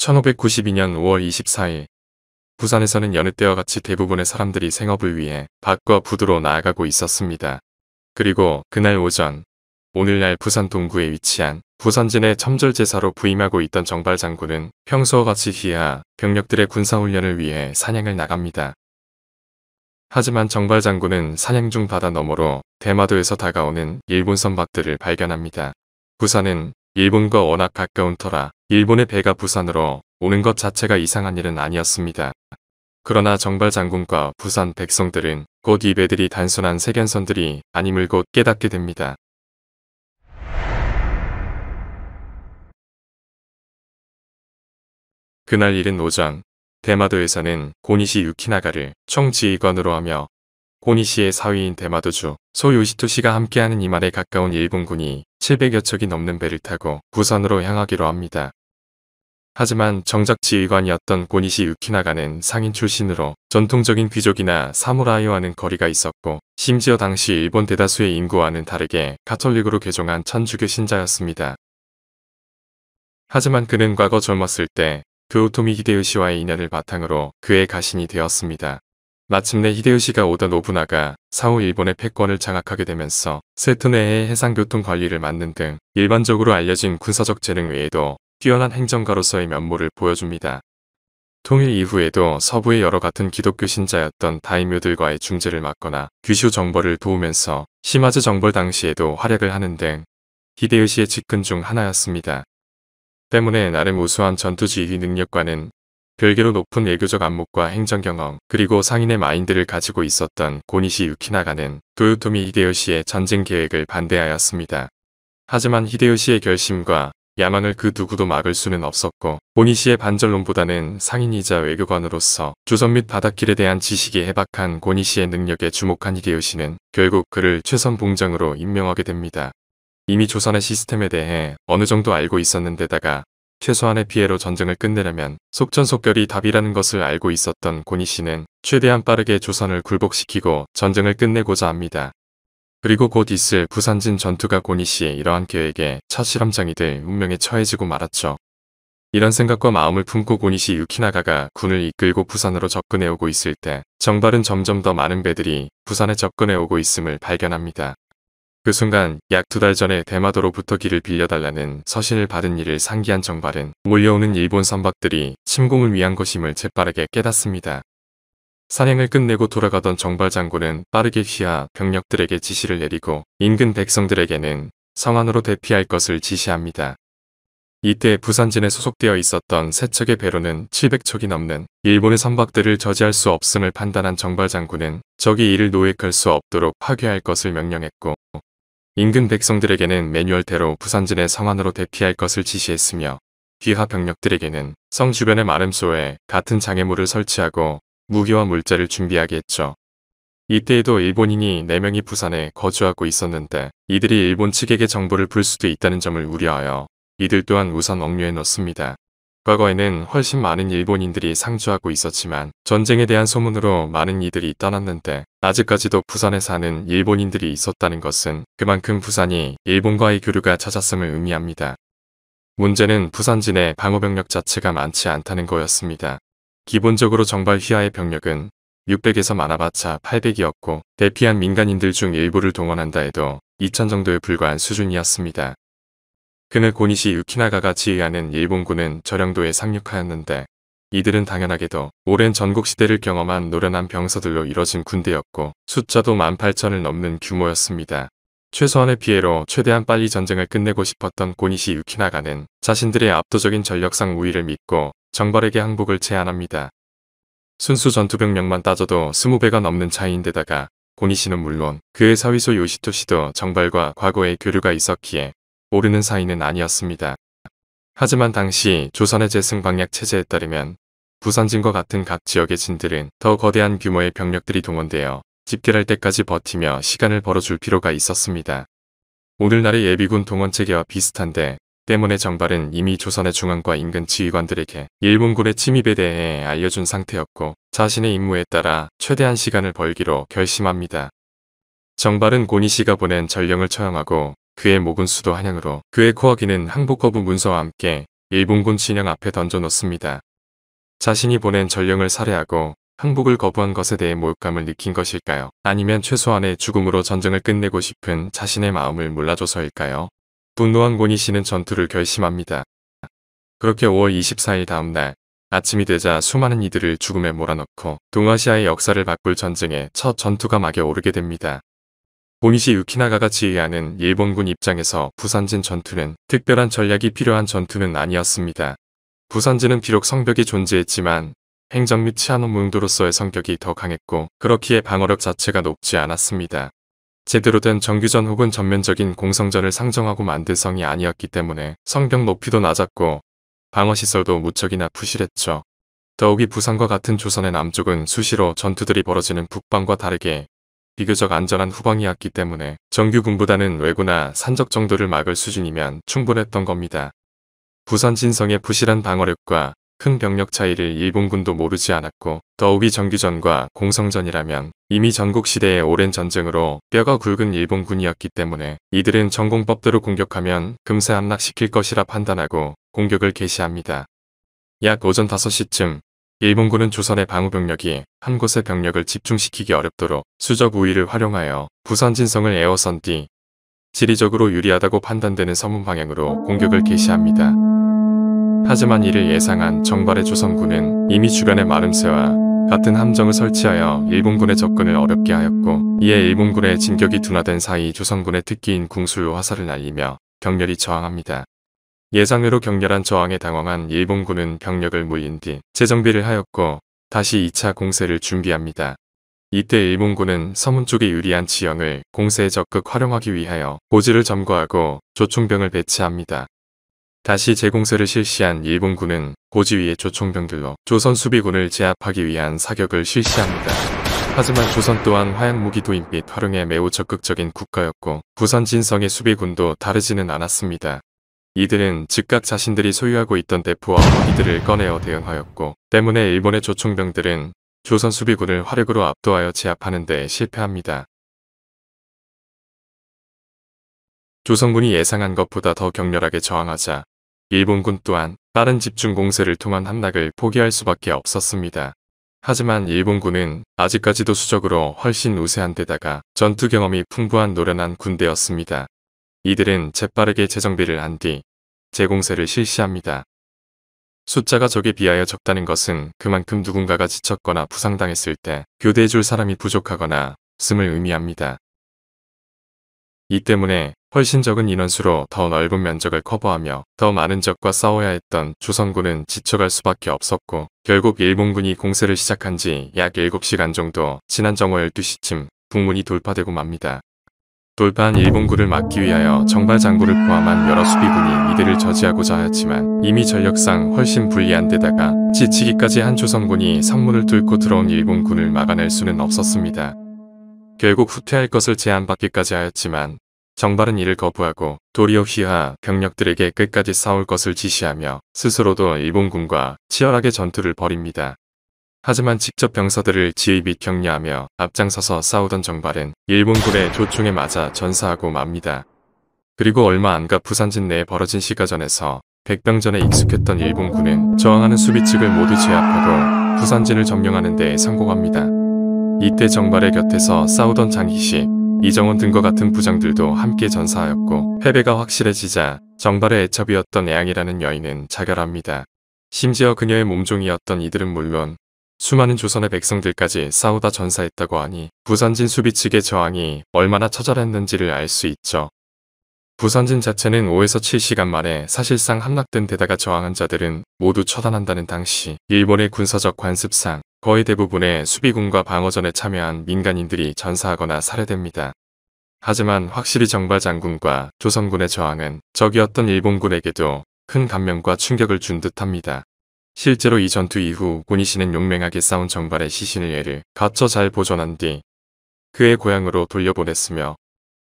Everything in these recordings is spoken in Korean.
1592년 5월 24일 부산에서는 여느 때와 같이 대부분의 사람들이 생업을 위해 밭과 부두로 나아가고 있었습니다. 그리고 그날 오전, 오늘날 부산 동구에 위치한 부산진의 첨절제사로 부임하고 있던 정발 장군은 평소와 같이 휘하 병력들의 군사훈련을 위해 사냥을 나갑니다. 하지만 정발 장군은 사냥 중 바다 너머로 대마도에서 다가오는 일본 선박들을 발견합니다. 부산은 일본과 워낙 가까운 터라 일본의 배가 부산으로 오는 것 자체가 이상한 일은 아니었습니다. 그러나 정발 장군과 부산 백성들은 곧 이 배들이 단순한 세견선들이 아님을 곧 깨닫게 됩니다. 그날 이른 오전, 대마도에서는 고니시 유키나가를 총지휘관으로 하며 고니시의 사위인 대마도주 소요시토시가 함께하는 이 말에 가까운 일본군이 700여 척이 넘는 배를 타고 부산으로 향하기로 합니다. 하지만 정작 지휘관이었던 고니시 유키나가는 상인 출신으로 전통적인 귀족이나 사무라이와는 거리가 있었고 심지어 당시 일본 대다수의 인구와는 다르게 가톨릭으로 개종한 천주교 신자였습니다. 하지만 그는 과거 젊었을 때 도요토미 히데요시와의 인연을 바탕으로 그의 가신이 되었습니다. 마침내 히데요시가 오다 노부나가 사후 일본의 패권을 장악하게 되면서 세토 내의 해상교통 관리를 맡는 등 일반적으로 알려진 군사적 재능 외에도 뛰어난 행정가로서의 면모를 보여줍니다. 통일 이후에도 서부의 여러 같은 기독교 신자였던 다이묘들과의 중재를 맡거나 규슈 정벌을 도우면서 시마즈 정벌 당시에도 활약을 하는 등 히데요시의 직근 중 하나였습니다. 때문에 나름 우수한 전투지휘 능력과는 별개로 높은 외교적 안목과 행정 경험 그리고 상인의 마인드를 가지고 있었던 고니시 유키나가는 도요토미 히데요시의 전쟁 계획을 반대하였습니다. 하지만 히데요시의 결심과 야망을 그 누구도 막을 수는 없었고 고니시의 반전론보다는 상인이자 외교관으로서 조선 및 바닷길에 대한 지식이 해박한 고니시의 능력에 주목한 히데요시는 결국 그를 최선 봉장으로 임명하게 됩니다. 이미 조선의 시스템에 대해 어느 정도 알고 있었는데다가 최소한의 피해로 전쟁을 끝내려면 속전속결이 답이라는 것을 알고 있었던 고니시는 최대한 빠르게 조선을 굴복시키고 전쟁을 끝내고자 합니다. 그리고 곧 있을 부산진 전투가 고니시의 이러한 계획의 첫 실험장이 될 운명에 처해지고 말았죠. 이런 생각과 마음을 품고 고니시 유키나가가 군을 이끌고 부산으로 접근해오고 있을 때 정발은 점점 더 많은 배들이 부산에 접근해오고 있음을 발견합니다. 그 순간 약 2달 전에 대마도로부터 길을 빌려달라는 서신을 받은 일을 상기한 정발은 몰려오는 일본 선박들이 침공을 위한 것임을 재빠르게 깨닫습니다. 사냥을 끝내고 돌아가던 정발 장군은 빠르게 휘하 병력들에게 지시를 내리고 인근 백성들에게는 성안으로 대피할 것을 지시합니다. 이때 부산진에 소속되어 있었던 3척의 배로는 700척이 넘는 일본의 선박들을 저지할 수 없음을 판단한 정발 장군은 적이 이를 노획할 수 없도록 파괴할 것을 명령했고 인근 백성들에게는 매뉴얼대로 부산진의 성안으로 대피할 것을 지시했으며 휘하 병력들에게는 성 주변의 마름소에 같은 장애물을 설치하고 무기와 물자를 준비하게 했죠. 이때에도 일본인이 4명이 부산에 거주하고 있었는데 이들이 일본 측에게 정보를 불 수도 있다는 점을 우려하여 이들 또한 우선 억류해 놓습니다. 과거에는 훨씬 많은 일본인들이 상주하고 있었지만 전쟁에 대한 소문으로 많은 이들이 떠났는데 아직까지도 부산에 사는 일본인들이 있었다는 것은 그만큼 부산이 일본과의 교류가 잦았음을 의미합니다. 문제는 부산진의 방어병력 자체가 많지 않다는 거였습니다. 기본적으로 정발 휘하의 병력은 600에서 많아봤자 800이었고 대피한 민간인들 중 일부를 동원한다 해도 2000 정도에 불과한 수준이었습니다. 그날 고니시 유키나가가 지휘하는 일본군은 저령도에 상륙하였는데 이들은 당연하게도 오랜 전국시대를 경험한 노련한 병사들로 이뤄진 군대였고 숫자도 18,000을 넘는 규모였습니다. 최소한의 피해로 최대한 빨리 전쟁을 끝내고 싶었던 고니시 유키나가는 자신들의 압도적인 전력상 우위를 믿고 정발에게 항복을 제안합니다. 순수 전투병력만 따져도 20배가 넘는 차이인데다가 고니시는 물론 그의 사위소 요시토시도 정발과 과거의 교류가 있었기에 모르는 사이는 아니었습니다. 하지만 당시 조선의 재승방약 체제에 따르면 부산진과 같은 각 지역의 진들은 더 거대한 규모의 병력들이 동원되어 집결할 때까지 버티며 시간을 벌어줄 필요가 있었습니다. 오늘날의 예비군 동원 체계와 비슷한데 때문에 정발은 이미 조선의 중앙과 인근 지휘관들에게 일본군의 침입에 대해 알려준 상태였고 자신의 임무에 따라 최대한 시간을 벌기로 결심합니다. 정발은 고니시가 보낸 전령을 처형하고 그의 목은 수도 한양으로 그의 코어기는 항복 거부 문서와 함께 일본군 진영 앞에 던져놓습니다. 자신이 보낸 전령을 살해하고 항복을 거부한 것에 대해 모욕감을 느낀 것일까요? 아니면 최소한의 죽음으로 전쟁을 끝내고 싶은 자신의 마음을 몰라줘서일까요? 분노한 고니시는 전투를 결심합니다. 그렇게 5월 24일 다음날 아침이 되자 수많은 이들을 죽음에 몰아넣고 동아시아의 역사를 바꿀 전쟁의 첫 전투가 막에 오르게 됩니다. 고니시 유키나가가 지휘하는 일본군 입장에서 부산진 전투는 특별한 전략이 필요한 전투는 아니었습니다. 부산진은 비록 성벽이 존재했지만 행정 및 치안 업무 용도로서의 성격이 더 강했고 그렇기에 방어력 자체가 높지 않았습니다. 제대로 된 정규전 혹은 전면적인 공성전을 상정하고 만든 성이 아니었기 때문에 성벽 높이도 낮았고 방어시설도 무척이나 부실했죠. 더욱이 부산과 같은 조선의 남쪽은 수시로 전투들이 벌어지는 북방과 다르게 비교적 안전한 후방이었기 때문에 정규 군보다는 왜구나 산적 정도를 막을 수준이면 충분했던 겁니다. 부산 진성의 부실한 방어력과 큰 병력 차이를 일본군도 모르지 않았고 더욱이 정규전과 공성전이라면 이미 전국시대의 오랜 전쟁으로 뼈가 굵은 일본군이었기 때문에 이들은 전공법대로 공격하면 금세 함락시킬 것이라 판단하고 공격을 개시합니다. 약 오전 5시쯤 일본군은 조선의 방어병력이 한 곳에 병력을 집중시키기 어렵도록 수적 우위를 활용하여 부산 진성을 에워선 뒤 지리적으로 유리하다고 판단되는 서문 방향으로 공격을 개시합니다. 하지만 이를 예상한 정발의 조선군은 이미 주변에 마름새와 같은 함정을 설치하여 일본군의 접근을 어렵게 하였고 이에 일본군의 진격이 둔화된 사이 조선군의 특기인 궁술로 화살을 날리며 격렬히 저항합니다. 예상외로 격렬한 저항에 당황한 일본군은 병력을 물린 뒤 재정비를 하였고 다시 2차 공세를 준비합니다. 이때 일본군은 서문 쪽에 유리한 지형을 공세에 적극 활용하기 위하여 고지를 점거하고 조총병을 배치합니다. 다시 재공세를 실시한 일본군은 고지 위의 조총병들로 조선 수비군을 제압하기 위한 사격을 실시합니다. 하지만 조선 또한 화약무기 도입 및 활용에 매우 적극적인 국가였고 부산 진성의 수비군도 다르지는 않았습니다. 이들은 즉각 자신들이 소유하고 있던 대포와 무기들을 꺼내어 대응하였고 때문에 일본의 조총병들은 조선 수비군을 화력으로 압도하여 제압하는 데 실패합니다. 조선군이 예상한 것보다 더 격렬하게 저항하자 일본군 또한 빠른 집중 공세를 통한 함락을 포기할 수밖에 없었습니다. 하지만 일본군은 아직까지도 수적으로 훨씬 우세한 데다가 전투 경험이 풍부한 노련한 군대였습니다. 이들은 재빠르게 재정비를 한 뒤 재공세를 실시합니다. 숫자가 적에 비하여 적다는 것은 그만큼 누군가가 지쳤거나 부상당했을 때 교대해줄 사람이 부족하거나 없음을 의미합니다. 이 때문에 훨씬 적은 인원수로 더 넓은 면적을 커버하며 더 많은 적과 싸워야 했던 조선군은 지쳐갈 수밖에 없었고 결국 일본군이 공세를 시작한 지 약 7시간 정도 지난 정오 12시쯤 북문이 돌파되고 맙니다. 돌파한 일본군을 막기 위하여 정발 장구를 포함한 여러 수비군이 이들을 저지하고자 하였지만 이미 전력상 훨씬 불리한 데다가 지치기까지 한 조선군이 성문을 뚫고 들어온 일본군을 막아낼 수는 없었습니다. 결국 후퇴할 것을 제안받기까지 하였지만 정발은 이를 거부하고 도리어 휘하 병력들에게 끝까지 싸울 것을 지시하며 스스로도 일본군과 치열하게 전투를 벌입니다. 하지만 직접 병사들을 지휘 및 격려하며 앞장서서 싸우던 정발은 일본군의 조총에 맞아 전사하고 맙니다. 그리고 얼마 안가 부산진 내에 벌어진 시가전에서 백병전에 익숙했던 일본군은 저항하는 수비 측을 모두 제압하고 부산진을 점령하는 데 성공합니다. 이때 정발의 곁에서 싸우던 장희식, 이정원 등과 같은 부장들도 함께 전사하였고 패배가 확실해지자 정발의 애첩이었던 애양이라는 여인은 자결합니다. 심지어 그녀의 몸종이었던 이들은 물론 수많은 조선의 백성들까지 싸우다 전사했다고 하니 부산진 수비 측의 저항이 얼마나 처절했는지를 알 수 있죠. 부산진 자체는 5에서 7시간 만에 사실상 함락된 데다가 저항한 자들은 모두 처단한다는 당시 일본의 군사적 관습상 거의 대부분의 수비군과 방어전에 참여한 민간인들이 전사하거나 살해됩니다. 하지만 확실히 정발 장군과 조선군의 저항은 적이었던 일본군에게도 큰 감명과 충격을 준 듯합니다. 실제로 이 전투 이후 고니시는 용맹하게 싸운 정발의 시신을 예를 갖춰 잘 보존한 뒤 그의 고향으로 돌려보냈으며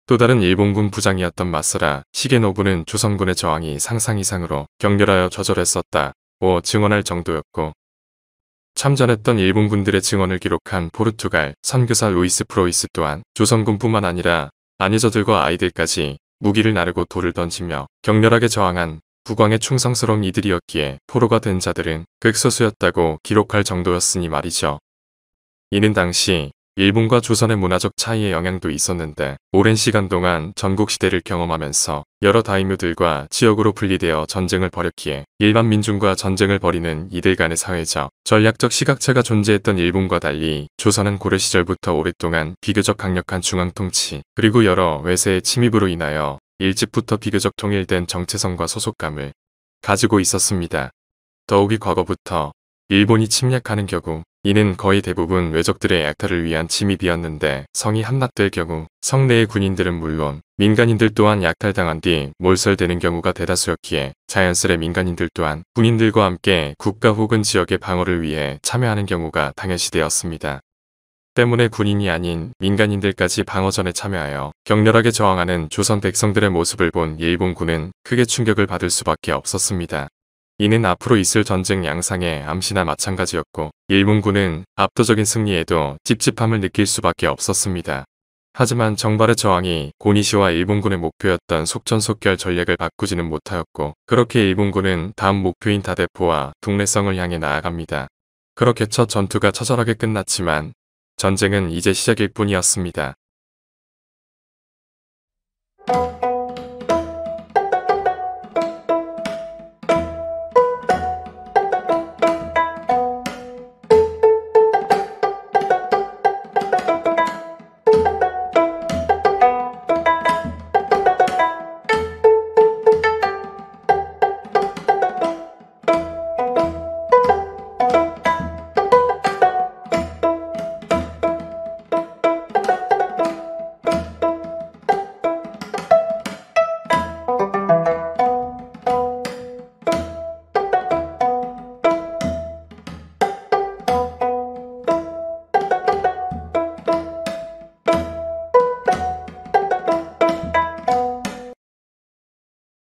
또 다른 일본군 부장이었던 마쓰라 시게노부는 조선군의 저항이 상상 이상으로 격렬하여 처절했었다고 증언할 정도였고 참전했던 일본군들의 증언을 기록한 포르투갈 선교사 루이스 프로이스 또한 조선군뿐만 아니라 아녀저들과 아이들까지 무기를 나르고 돌을 던지며 격렬하게 저항한 국왕에 충성스러운 이들이었기에 포로가 된 자들은 극소수였다고 기록할 정도였으니 말이죠. 이는 당시 일본과 조선의 문화적 차이의 영향도 있었는데 오랜 시간 동안 전국시대를 경험하면서 여러 다이묘들과 지역으로 분리되어 전쟁을 벌였기에 일반 민중과 전쟁을 벌이는 이들 간의 사회적, 전략적 시각차가 존재했던 일본과 달리 조선은 고려 시절부터 오랫동안 비교적 강력한 중앙통치 그리고 여러 외세의 침입으로 인하여 일찍부터 비교적 통일된 정체성과 소속감을 가지고 있었습니다. 더욱이 과거부터 일본이 침략하는 경우 이는 거의 대부분 외적들의 약탈을 위한 침입이었는데 성이 함락될 경우 성내의 군인들은 물론 민간인들 또한 약탈당한 뒤 몰살되는 경우가 대다수였기에 자연스레 민간인들 또한 군인들과 함께 국가 혹은 지역의 방어를 위해 참여하는 경우가 당연시되었습니다. 때문에 군인이 아닌 민간인들까지 방어전에 참여하여 격렬하게 저항하는 조선 백성들의 모습을 본 일본군은 크게 충격을 받을 수밖에 없었습니다. 이는 앞으로 있을 전쟁 양상의 암시나 마찬가지였고 일본군은 압도적인 승리에도 찝찝함을 느낄 수밖에 없었습니다. 하지만 정발의 저항이 고니시와 일본군의 목표였던 속전속결 전략을 바꾸지는 못하였고 그렇게 일본군은 다음 목표인 다대포와 독래성을 향해 나아갑니다. 그렇게 첫 전투가 처절하게 끝났지만 전쟁은 이제 시작일 뿐이었습니다.